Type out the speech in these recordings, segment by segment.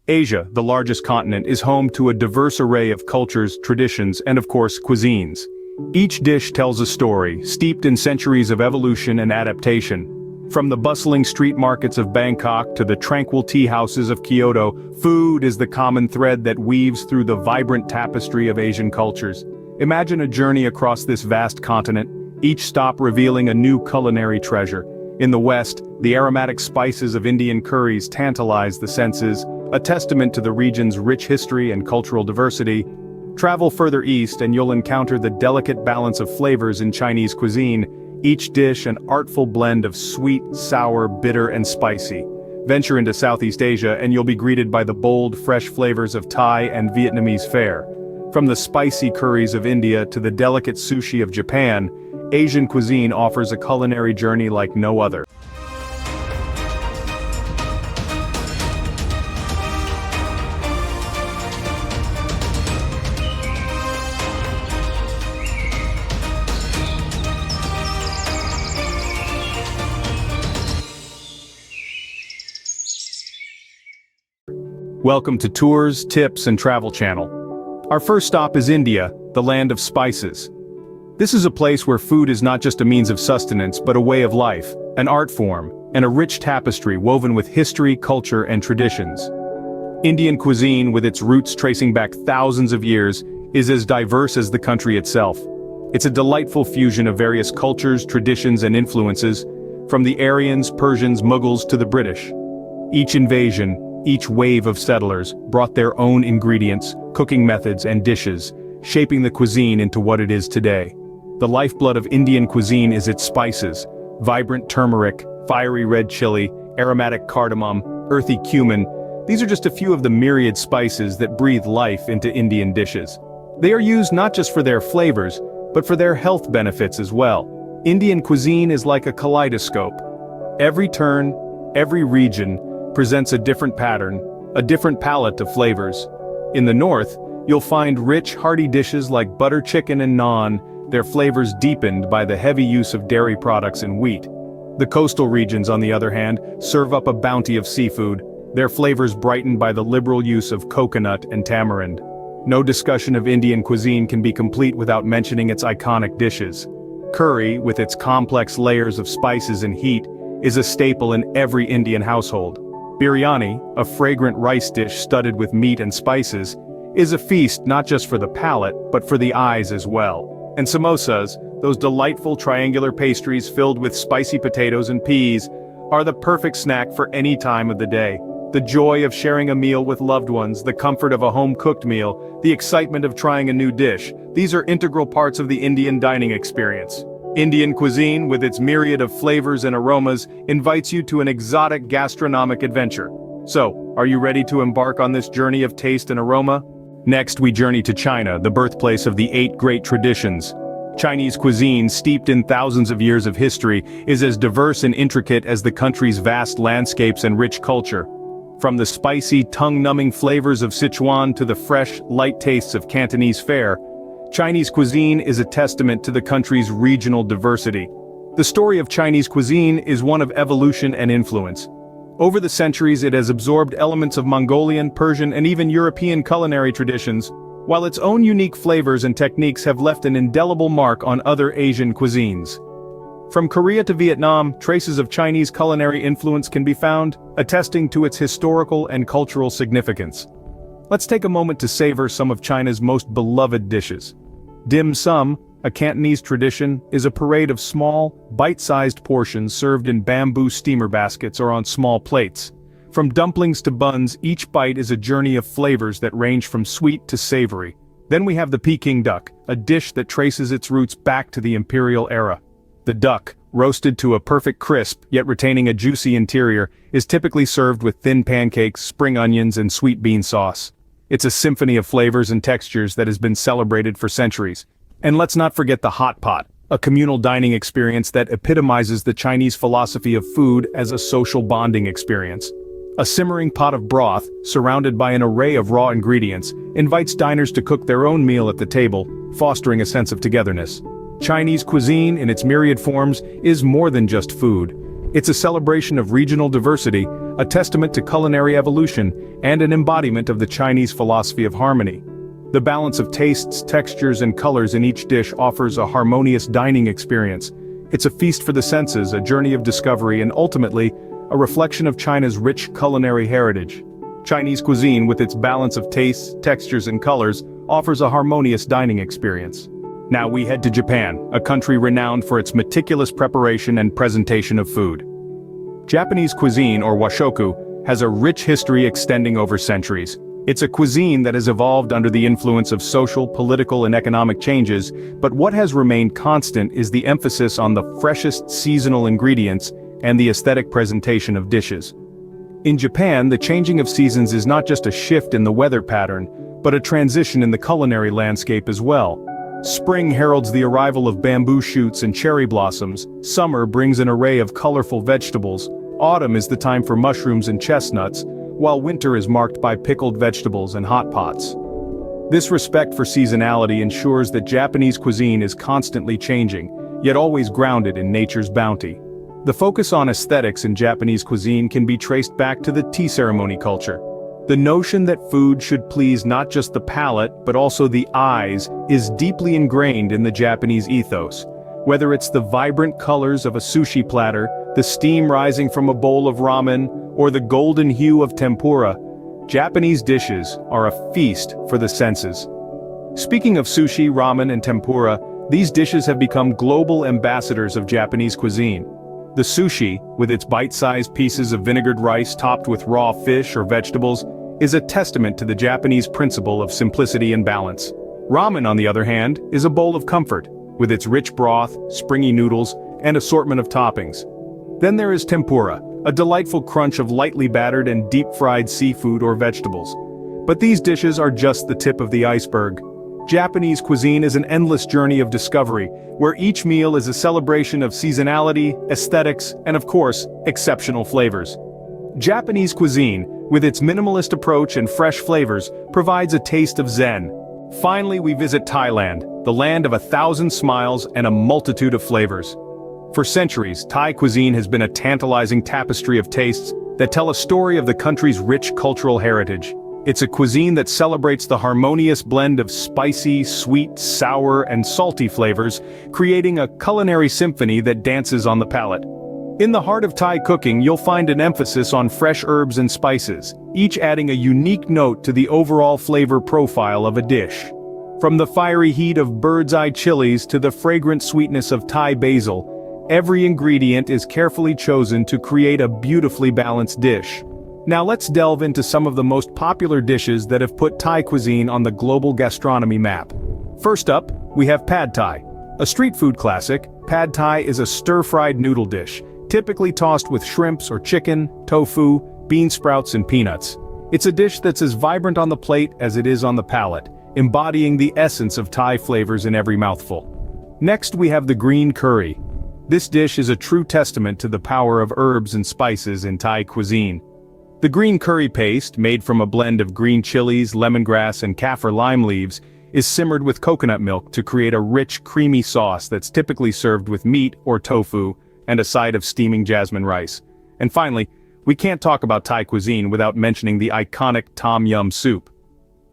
Asia, the largest continent, is home to a diverse array of cultures, traditions, and of course, cuisines. Each dish tells a story, steeped in centuries of evolution and adaptation. From the bustling street markets of Bangkok to the tranquil tea houses of Kyoto, food is the common thread that weaves through the vibrant tapestry of Asian cultures. Imagine a journey across this vast continent, each stop revealing a new culinary treasure. In the West, the aromatic spices of Indian curries tantalize the senses, a testament to the region's rich history and cultural diversity. Travel further east and you'll encounter the delicate balance of flavors in Chinese cuisine, each dish an artful blend of sweet, sour, bitter, and spicy. Venture into Southeast Asia and you'll be greeted by the bold, fresh flavors of Thai and Vietnamese fare. From the spicy curries of India to the delicate sushi of Japan, Asian cuisine offers a culinary journey like no other. Welcome to Tours, Tips, and Travel Channel. Our first stop is India, the land of spices. This is a place where food is not just a means of sustenance but a way of life, an art form, and a rich tapestry woven with history, culture, and traditions. Indian cuisine, with its roots tracing back thousands of years, is as diverse as the country itself. It's a delightful fusion of various cultures, traditions, and influences, from the Aryans, Persians, Mughals to the British. Each invasion, each wave of settlers brought their own ingredients, cooking methods, and dishes, shaping the cuisine into what it is today. The lifeblood of Indian cuisine is its spices: vibrant turmeric, fiery red chili, aromatic cardamom, earthy cumin. These are just a few of the myriad spices that breathe life into Indian dishes. They are used not just for their flavors, but for their health benefits as well. Indian cuisine is like a kaleidoscope. Every turn, every region, presents a different pattern, a different palette of flavors. In the north, you'll find rich, hearty dishes like butter chicken and naan, their flavors deepened by the heavy use of dairy products and wheat. The coastal regions, on the other hand, serve up a bounty of seafood, their flavors brightened by the liberal use of coconut and tamarind. No discussion of Indian cuisine can be complete without mentioning its iconic dishes. Curry, with its complex layers of spices and heat, is a staple in every Indian household. Biryani, a fragrant rice dish studded with meat and spices, is a feast not just for the palate, but for the eyes as well. And samosas, those delightful triangular pastries filled with spicy potatoes and peas, are the perfect snack for any time of the day. The joy of sharing a meal with loved ones, the comfort of a home-cooked meal, the excitement of trying a new dish, these are integral parts of the Indian dining experience. Indian cuisine, with its myriad of flavors and aromas, invites you to an exotic gastronomic adventure. So, are you ready to embark on this journey of taste and aroma? Next, we journey to China, the birthplace of the 8 great traditions. Chinese cuisine, steeped in thousands of years of history, is as diverse and intricate as the country's vast landscapes and rich culture. From the spicy, tongue-numbing flavors of Sichuan to the fresh, light tastes of Cantonese fare, Chinese cuisine is a testament to the country's regional diversity. The story of Chinese cuisine is one of evolution and influence. Over the centuries, it has absorbed elements of Mongolian, Persian, and even European culinary traditions, while its own unique flavors and techniques have left an indelible mark on other Asian cuisines. From Korea to Vietnam, traces of Chinese culinary influence can be found, attesting to its historical and cultural significance. Let's take a moment to savor some of China's most beloved dishes. Dim sum, a Cantonese tradition, is a parade of small, bite-sized portions served in bamboo steamer baskets or on small plates. From dumplings to buns, each bite is a journey of flavors that range from sweet to savory. Then we have the Peking duck, a dish that traces its roots back to the imperial era. The duck, roasted to a perfect crisp, yet retaining a juicy interior, is typically served with thin pancakes, spring onions, and sweet bean sauce. It's a symphony of flavors and textures that has been celebrated for centuries. And let's not forget the hot pot, a communal dining experience that epitomizes the Chinese philosophy of food as a social bonding experience. A simmering pot of broth, surrounded by an array of raw ingredients, invites diners to cook their own meal at the table, fostering a sense of togetherness. Chinese cuisine, in its myriad forms, is more than just food. It's a celebration of regional diversity, a testament to culinary evolution and an embodiment of the Chinese philosophy of harmony. The balance of tastes, textures, and colors in each dish offers a harmonious dining experience. It's a feast for the senses, a journey of discovery, and ultimately, a reflection of China's rich culinary heritage. Chinese cuisine, with its balance of tastes, textures, and colors, offers a harmonious dining experience. Now we head to Japan, a country renowned for its meticulous preparation and presentation of food. Japanese cuisine, or washoku, has a rich history extending over centuries. It's a cuisine that has evolved under the influence of social, political, and economic changes, but what has remained constant is the emphasis on the freshest seasonal ingredients and the aesthetic presentation of dishes. In Japan, the changing of seasons is not just a shift in the weather pattern, but a transition in the culinary landscape as well. Spring heralds the arrival of bamboo shoots and cherry blossoms, summer brings an array of colorful vegetables, autumn is the time for mushrooms and chestnuts, while winter is marked by pickled vegetables and hot pots. This respect for seasonality ensures that Japanese cuisine is constantly changing, yet always grounded in nature's bounty. The focus on aesthetics in Japanese cuisine can be traced back to the tea ceremony culture. The notion that food should please not just the palate but also the eyes is deeply ingrained in the Japanese ethos. Whether it's the vibrant colors of a sushi platter, the steam rising from a bowl of ramen, or the golden hue of tempura, Japanese dishes are a feast for the senses. Speaking of sushi, ramen, and tempura, these dishes have become global ambassadors of Japanese cuisine. The sushi, with its bite-sized pieces of vinegared rice topped with raw fish or vegetables, is a testament to the Japanese principle of simplicity and balance. Ramen, on the other hand, is a bowl of comfort, with its rich broth, springy noodles, and assortment of toppings. Then there is tempura, a delightful crunch of lightly battered and deep-fried seafood or vegetables. But these dishes are just the tip of the iceberg. Japanese cuisine is an endless journey of discovery, where each meal is a celebration of seasonality, aesthetics, and of course, exceptional flavors. Japanese cuisine, with its minimalist approach and fresh flavors, provides a taste of Zen. Finally, we visit Thailand, the land of 1,000 smiles and a multitude of flavors. For centuries, Thai cuisine has been a tantalizing tapestry of tastes that tell a story of the country's rich cultural heritage. It's a cuisine that celebrates the harmonious blend of spicy, sweet, sour, and salty flavors, creating a culinary symphony that dances on the palate. In the heart of Thai cooking, you'll find an emphasis on fresh herbs and spices, each adding a unique note to the overall flavor profile of a dish. From the fiery heat of bird's-eye chilies to the fragrant sweetness of Thai basil, every ingredient is carefully chosen to create a beautifully balanced dish. Now let's delve into some of the most popular dishes that have put Thai cuisine on the global gastronomy map. First up, we have Pad Thai. A street food classic, Pad Thai is a stir-fried noodle dish, typically tossed with shrimps or chicken, tofu, bean sprouts, and peanuts. It's a dish that's as vibrant on the plate as it is on the palate, embodying the essence of Thai flavors in every mouthful. Next, we have the green curry. This dish is a true testament to the power of herbs and spices in Thai cuisine. The green curry paste, made from a blend of green chilies, lemongrass, and kaffir lime leaves, is simmered with coconut milk to create a rich, creamy sauce that's typically served with meat or tofu and a side of steaming jasmine rice. And finally, we can't talk about Thai cuisine without mentioning the iconic Tom Yum soup.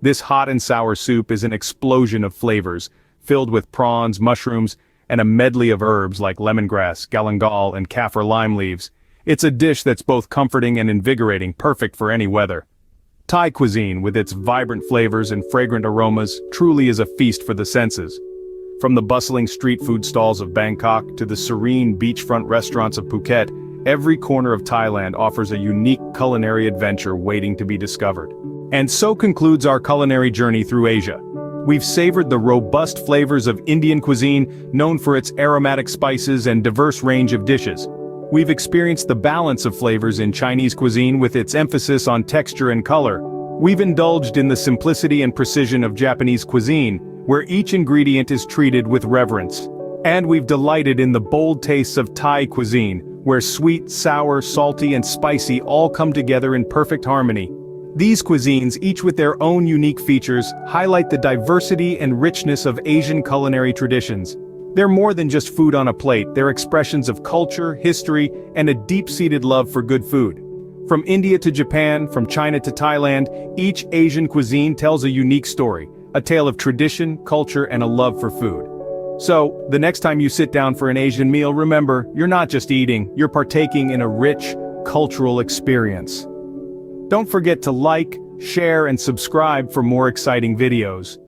This hot and sour soup is an explosion of flavors, filled with prawns, mushrooms, and a medley of herbs like lemongrass, galangal, and kaffir lime leaves. It's a dish that's both comforting and invigorating, perfect for any weather. Thai cuisine, with its vibrant flavors and fragrant aromas, truly is a feast for the senses. From the bustling street food stalls of Bangkok to the serene beachfront restaurants of Phuket, every corner of Thailand offers a unique culinary adventure waiting to be discovered. And so concludes our culinary journey through Asia. We've savored the robust flavors of Indian cuisine, known for its aromatic spices and diverse range of dishes. We've experienced the balance of flavors in Chinese cuisine with its emphasis on texture and color. We've indulged in the simplicity and precision of Japanese cuisine, where each ingredient is treated with reverence. And we've delighted in the bold tastes of Thai cuisine, where sweet, sour, salty, and spicy all come together in perfect harmony. These cuisines, each with their own unique features, highlight the diversity and richness of Asian culinary traditions. They're more than just food on a plate, they're expressions of culture, history, and a deep-seated love for good food. From India to Japan, from China to Thailand, each Asian cuisine tells a unique story, a tale of tradition, culture, and a love for food. So, the next time you sit down for an Asian meal, remember, you're not just eating, you're partaking in a rich, cultural experience. Don't forget to like, share, and subscribe for more exciting videos.